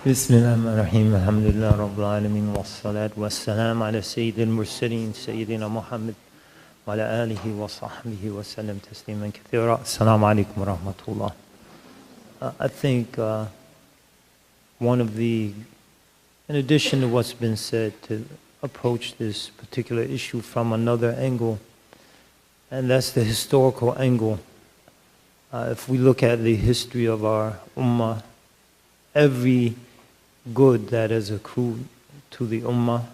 بسم الله الرحمن الرحيم الحمد لله رب العالمين والصلاة والسلام على سيد المرسلين سيدنا محمد وعلى آله وصحبه وسلم تسليما كثيرا. السلام عليكم ورحمة الله. I think one of the, in addition to what's been said, to approach this particular issue from another angle, and that's the historical angle. If we look at the history of our ummah, every good that has accrued to the ummah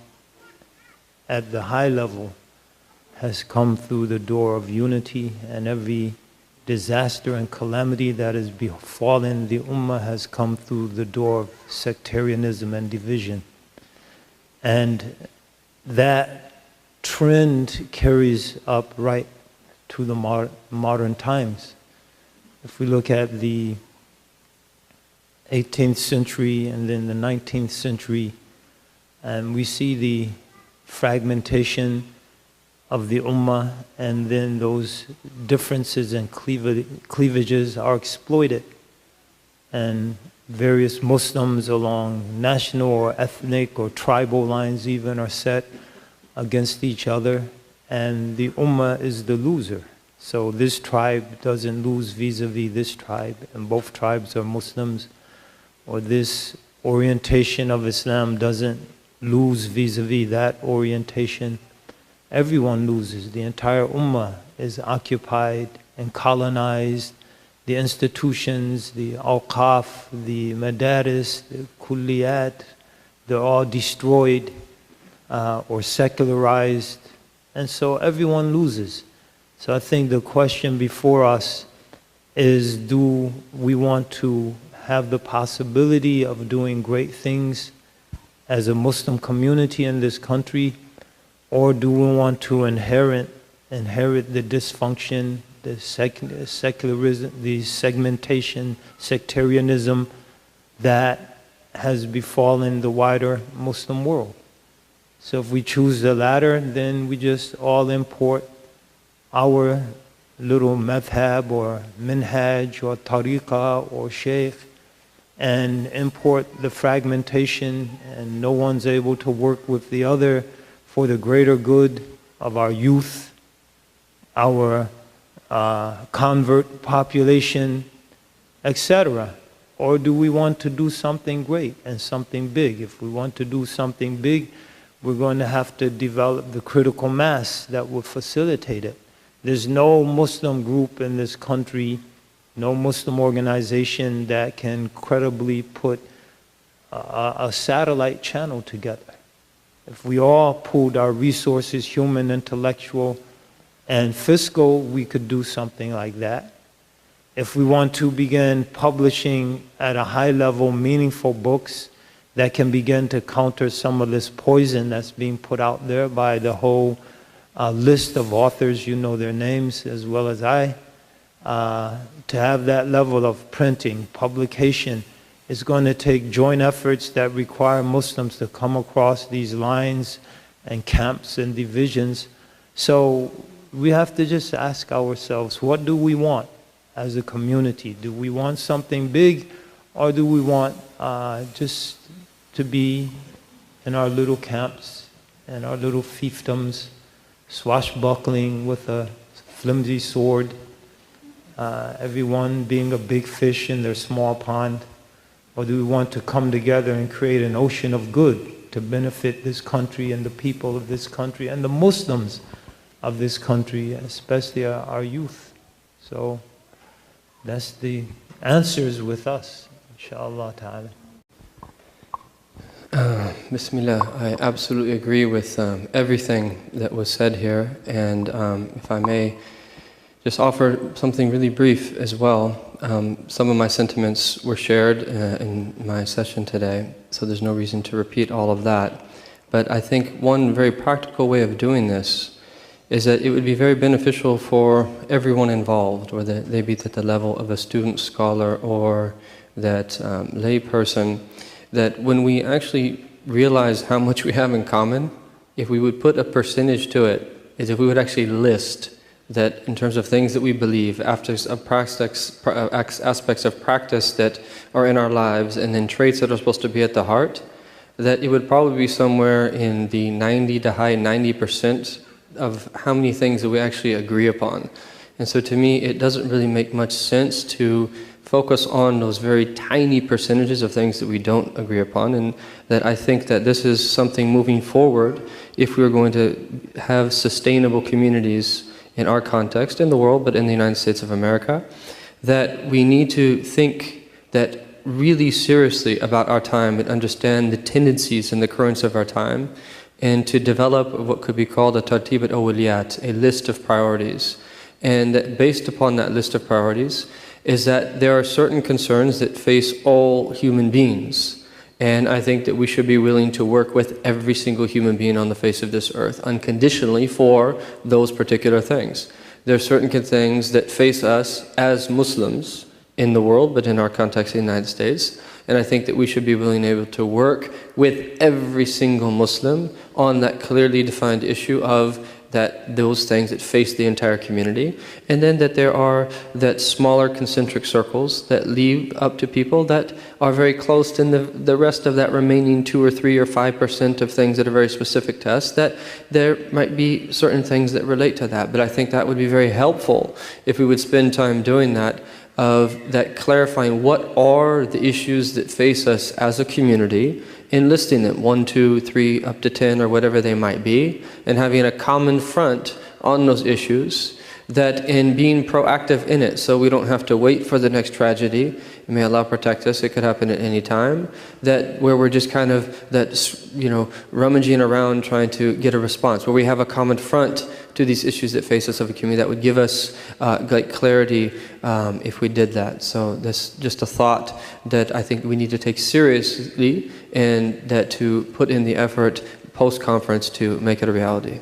at the high level has come through the door of unity, and every disaster and calamity that has befallen the ummah has come through the door of sectarianism and division. And that trend carries up right to the modern times. If we look at the 18th century and then the 19th century, and we see the fragmentation of the ummah, and then those differences and cleavages are exploited, and various Muslims along national or ethnic or tribal lines even are set against each other, and the ummah is the loser. So this tribe doesn't lose vis-a-vis this tribe, and both tribes are Muslims, or this orientation of Islam doesn't lose vis-a-vis that orientation. Everyone loses. The entire ummah is occupied and colonized. The institutions, the awqaf, the madaris, the kulliyat, they're all destroyed or secularized. And so everyone loses. So I think the question before us is, do we want to have the possibility of doing great things as a Muslim community in this country, or do we want to inherit the dysfunction, the secularism, the segmentation, sectarianism that has befallen the wider Muslim world? So if we choose the latter, then we just all import our little madhab or minhaj or tariqah or shaykh and import the fragmentation, and no one's able to work with the other for the greater good of our youth, our convert population, etc. Or do we want to do something great and something big? If we want to do something big, we're going to have to develop the critical mass that will facilitate it. There's no Muslim group in this country, no Muslim organization that can credibly put a satellite channel together. If we all pooled our resources, human, intellectual, and fiscal, we could do something like that. If we want to begin publishing at a high level meaningful books that can begin to counter some of this poison that's being put out there by the whole list of authors, you know their names as well as I, to have that level of printing, publication, is going to take joint efforts that require Muslims to come across these lines and camps and divisions. So we have to just ask ourselves, what do we want as a community? Do we want something big, or do we want just to be in our little camps and our little fiefdoms, swashbuckling with a flimsy sword, everyone being a big fish in their small pond? Or do we want to come together and create an ocean of good to benefit this country and the people of this country and the Muslims of this country, especially our youth? So that's the answers with us, inshallah ta'ala. Bismillah, I absolutely agree with everything that was said here, and if I may just offer something really brief as well. Some of my sentiments were shared in my session today, so there's no reason to repeat all of that. But I think one very practical way of doing this is that it would be very beneficial for everyone involved, whether they be at the level of a student, scholar, or that lay person, that when we actually realize how much we have in common, if we would put a percentage to it, is if we would actually list that in terms of things that we believe, aspects of practice that are in our lives, and then traits that are supposed to be at the heart, that it would probably be somewhere in the 90 to high 90% of how many things that we actually agree upon. And so to me, it doesn't really make much sense to focus on those very tiny percentages of things that we don't agree upon, and that I think that this is something moving forward if we're going to have sustainable communities in our context, in the world, but in the United States of America, that we need to think that really seriously about our time and understand the tendencies and the currents of our time, and to develop what could be called a tartib al-awliyat, a list of priorities. And based upon that list of priorities is that there are certain concerns that face all human beings. And I think that we should be willing to work with every single human being on the face of this earth unconditionally for those particular things. There are certain things that face us as Muslims in the world, but in our context in the United States. And I think that we should be willing and able to work with every single Muslim on that clearly defined issue of those things that face the entire community, and then that there are that smaller concentric circles that lead up to people that are very close to the rest of that remaining 2 or 3 or 5% of things that are very specific to us, that there might be certain things that relate to that. But I think that would be very helpful if we would spend time doing that, of that clarifying what are the issues that face us as a community, and listing them 1, 2, 3, up to 10, or whatever they might be, and having a common front on those issues, that in being proactive in it, so we don't have to wait for the next tragedy. May Allah protect us, it could happen at any time, that where we're just kind of rummaging around trying to get a response, where we have a common front to these issues that face us of a community, that would give us clarity if we did that. So that's just a thought that I think we need to take seriously, and that to put in the effort post-conference to make it a reality.